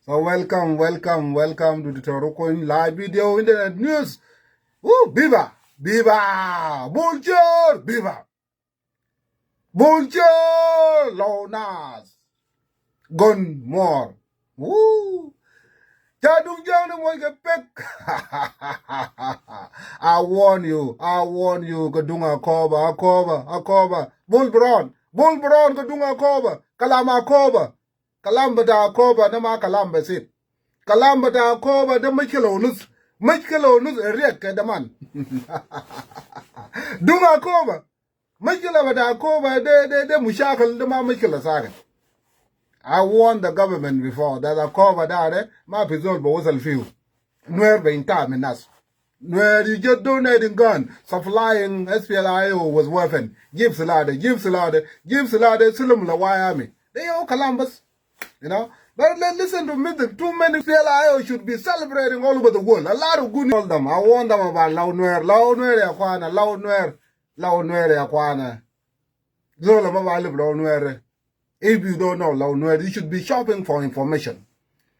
So welcome to the Okony live video internet news. Woo, Biba, Bonjour, Lonas, Gun more. Woo, Caa Duŋ I warn you, Gadunga Akoba, Bull Brown, Gadunga Akoba, Kalama Akoba. Kalamba da koba na ma kalamba sit. Kalamba da koba da makilonus riek da man. Dunga koba. Makila da koba de mushakal da ma makila saga. I warned the government before that a koba da ma pizol bo wasal few. Nuer be in time in us. Nuer you just donating gun, supplying SPLIO was weapon. Give salada, Silum la Wyoming. They all Columbus. You know, but listen to me. Too many PLIO should be celebrating all over the world. A lot of good news. I warn them about Launuer Yakwana. Zola Mabali Launuer. If you don't know Launuer, you should be shopping for information.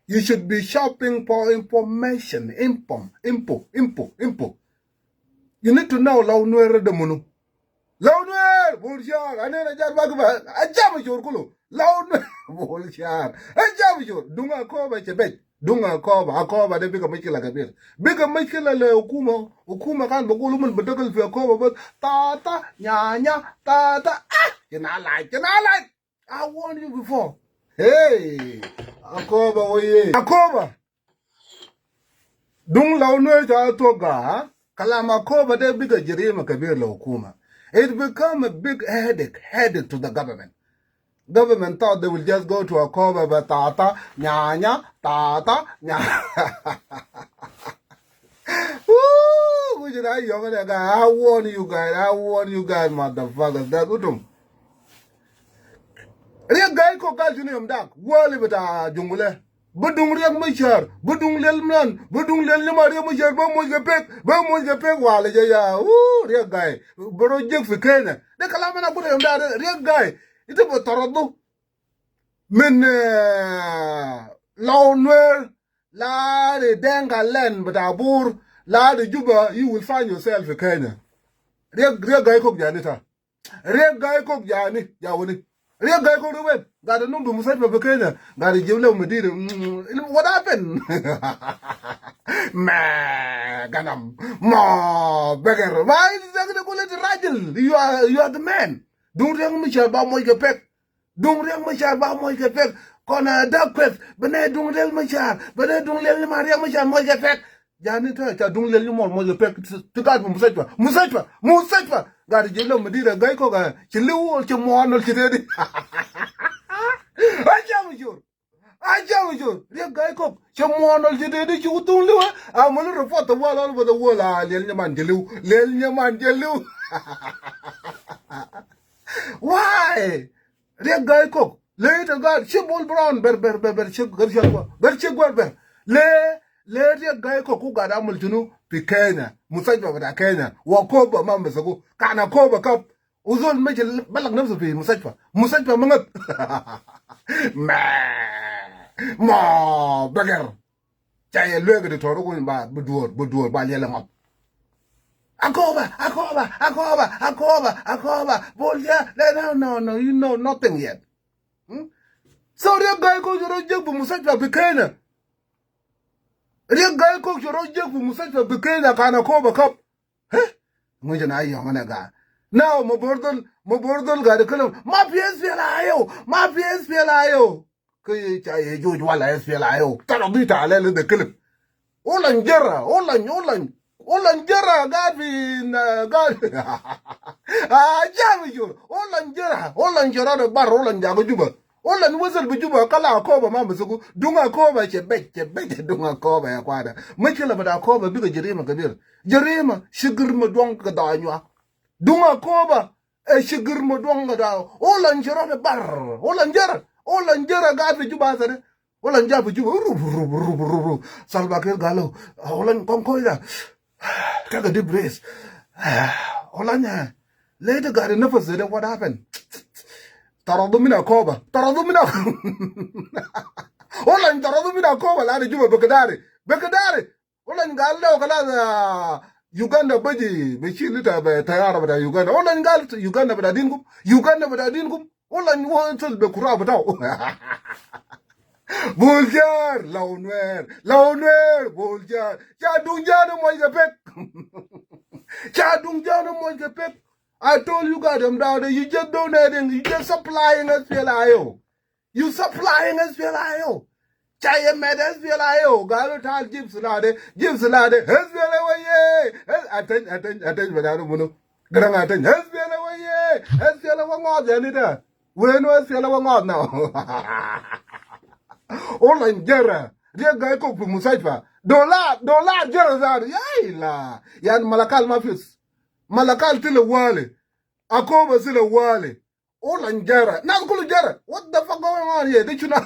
You should be shopping for information. Info. You need to know Launuer the Munu. Launuer, Bullshit, and then I jam your kulu. Launuer, Bullshit, I jam you. Dunga Koba, Chebet, Dunga Akoba, they become Michael like a bit. Bigger Michael Ukuma can't be Guluman, but double for Koba, but Tata, Tata, can I like. I warned you before. Hey, Akoba. Dung Launuer Toga, Kalama Koba, they bigger Jerima Kabir Lokuma. It become a big headache to the government. Government thought they will just go to a cover, but tata, nya. Woo! I warn you guys, motherfuckers. That's good. Real guy ko Junior dak. Wali bata jungule. Budung riak machar, budung lelman, budung lelma riak machar, ba mo pek wale ya. Riak guy. Bro jek fi Kenya. De kalama na bude yamda riak guy. Ito bo taradu. Min Launuer la de denga len bata la de Juba, you will find yourself in Kenya. Riak guy ko jani ta. Riak guy ko jani jawoni. Real guy go to win. Got a number of Kenya. Got a Jimlo Medina. What happened? Ganam. Ma beggar. Why is that going to Rajal? You are the man. Don't ring Michel Bamoy Pek. Don't ring Michel Bamoy Pek. Kona duck pet. But I don't tell Michel. But I don't let Maria Michel Moy Pek. Janita, don't let you more Moy Pek to God from Musatwa. Got a Jimlo Medina guy coga. Chilu or Chimon or Chidedi. I jam you. Real guy cook. Chimon or Chidedi, you don't do it. I'm a little report the wall all over the world. Lelyaman Jelu. Why? Real guy cook. Later God, Shibble Brown, Berchigwer. Le real guy cook who got Amultunu, Picana, Musajwa, Kenya, Wakoba, Mambasago, Kanakoba Cup. Uzon major balak nafsu fi musajfa mangat ma bagar tay lege de toro ko ba budur ba yela ngop akoba bolja no you know nothing yet. So real guy ko joro jeg bu musajfa bi Kenya real guy ko joro jeg bu musajfa bi Kenya kana koba cup mo jana ayo ngana now, my brother got a column. My PSPLIO. Kaya George Walla SPLIO. Tarabita, I let the column. Olan Jera, Gavin, God. Jamiju, Olan Jera, the bar, Olan Jaguba. Olan whistle Bujuba, Kala Koba, Mamasuku, Dunga Koba, Chebet, Dunga Koba, Aquada. Michael about our Koba, bigger Jerema Kabir. Jerema, Sugar Madonka Danyua. Dunga Koba, a sugar modonga down. All on the bar, all on Jera, God with you, Bazar, all on Jab with you, Salvakir Gallo, all on Concoida. Take a deep breath. All on later got enough of it. What happened? Taradumina Koba, Taradumina. Ola njaro bi da ko la de juba bekadare ola ngal le kala Uganda baji be chilita be tayara bada Uganda ola ngal Uganda bada dingum ola nwo tul be kura bada Boljar launwer boljar Caa Duŋ jääni mo pek Caa Duŋ jääni mo pek. I told you guys them down there, you just donating, you just supplying us PLIO. You supplying us PLIO. Chaya med us PLIO. Galo tal Gibbs lade, us PLIO ye. Attend, madam muno. Grang attend, us PLIO ye. Us PLIO ngod janita. When was PLIO ngod now? All in Jera. Dia guy cook for Musaifa. Dollar Jera zari. Yaila. Yan malakal mafis. Malakal tile wale. Akoba sile wale. Ola njara. Nakulu jara. What the fuck going on here? Did you know?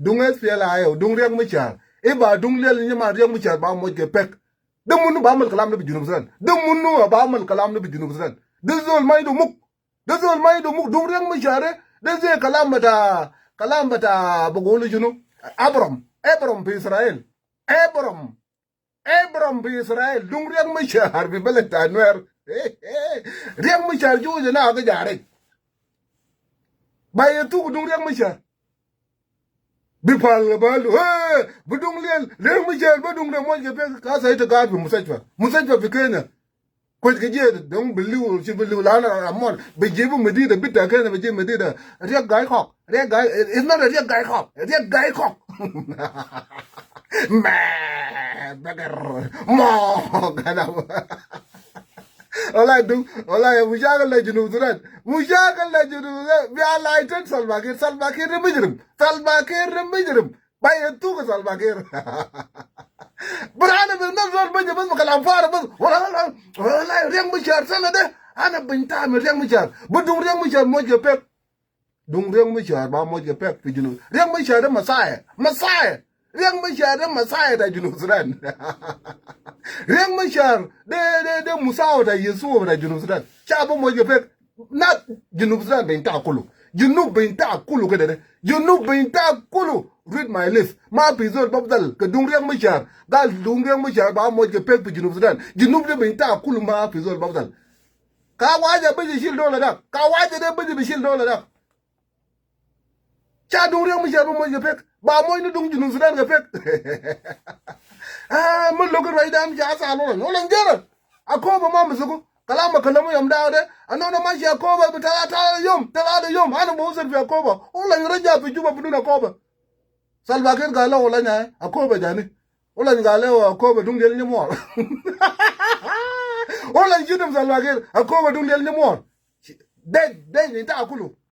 Dung SPLIO. Dung riang michar. Eba dung lel nyama riang michar ba mo ke pek. Dung munu ba mal kalam na bijunub zran. Dung munu ba mal kalam na bijunub zran. Dizol may do muk. Dung riang michar. Dize kalam bata bugulu junu. Abram bi Israel. Abram bi Israel. Dung riang michar bi cienyaNuär. Riang michar ju na ga jare. Ba yetu dung riang michar. Bi pal balu. Budung lel riang michar budung de mo ke ka sai ta ga bi musajfa fi Kenya. Ko ke je dung bilu ci bilu la na amon bi je bu medida bita Kenya bi je medida. Riang gai khok. It's not a riang gai khok. Riang gai khok. Bagar. Mo kana. Ola dung ola mujagal la junub sudan bi alaitan salbakir remijrim baye tu ko salbakir brana be nazar baje bas kalam fara bas wala riang michar sanade ana binta mi riang michar budung riang michar mo je pek dung riang michar ba mo je pek fi junub riang michar da masaya riang michar da masaya da junub sudan riang michar de musawa da yesu da junub sudan cha ba mo je pek na junub sudan binta kulu junub binta kulu kedede junub binta kulu. Read my list. Ma pizol babdal ke dung riang michar gal dung riang michar ba mo je pek fi junub sudan junub de binta kulu ma pizol babdal ka waje be shil dola da ka waje de be shil dola da cha dung riang michar ba mo je pek ba mo ni dung junub sudan ke pek mun lokon rai da mi ja sa no lan jera akoba ma musugo kalama kalamu yam daade anona ma shi akoba bi tala yom ana mo usen fi akoba olan raja fi juba buduna akoba salbakir gala wala nya akoba jani olan gala akoba dungel ni mor olan jidum salbakir akoba dungel ni mor de ni ta akulu